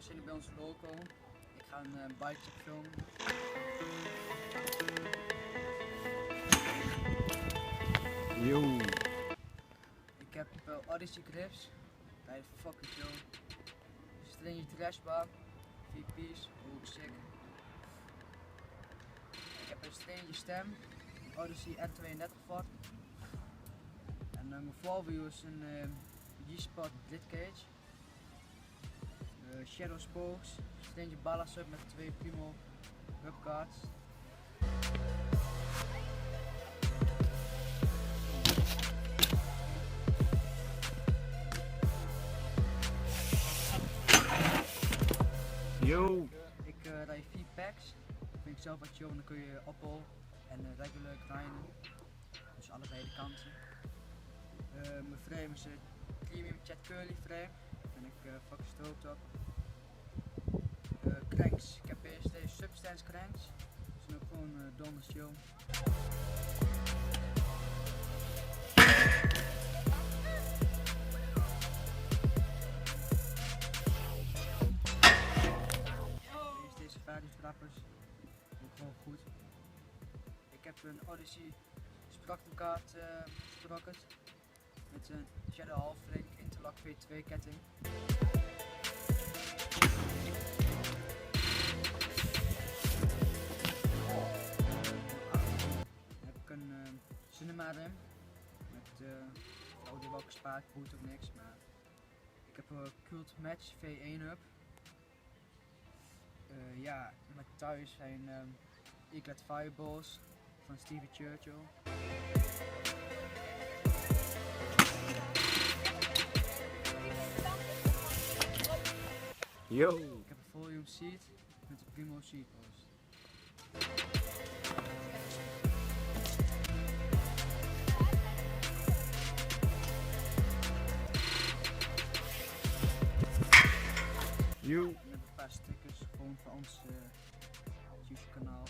we zijn nu bij onze loco. Ik ga een bikecheck filmen. Yo. Ik heb Odyssey grips. Hij is fucking chill. Stringy trashbar. 4 piece. Ook sick. Ik heb een stringy stem. Odyssey N32 vat. En mijn voorwiel is een G-Spot Grid Cage. Shadow Spokes. Stringy ballast up met 2 Primo hubguards. Yo. Ik rij 4 packs. Dat vind ik zelf wat chill, dan kun je ophol en regular grinden. Dus allebei de kanten. Mijn frame is een premium Chat Curly frame. Daar ben ik fucking stoked op. Cranks. Ik heb eerst deze Substance cranks. Die zijn ook gewoon donders chill. Deze valuetrappers. Ook gewoon goed. Ik heb een Odyssey Sprockenkaart gesprokkeld. Met een Shadow Half Link Interlock V2 ketting. Dan heb ik een cinema rim met oude wel gespaard, boeit ook niks, maar ik heb een Cult Match V1 hub. Ja, met thuis zijn Eclat Fireballs van Stevie Churchill. Yo. Ik heb een volume seat met een Primo seat post. Yo. Met een paar stickers gewoon voor ons YouTube kanaal.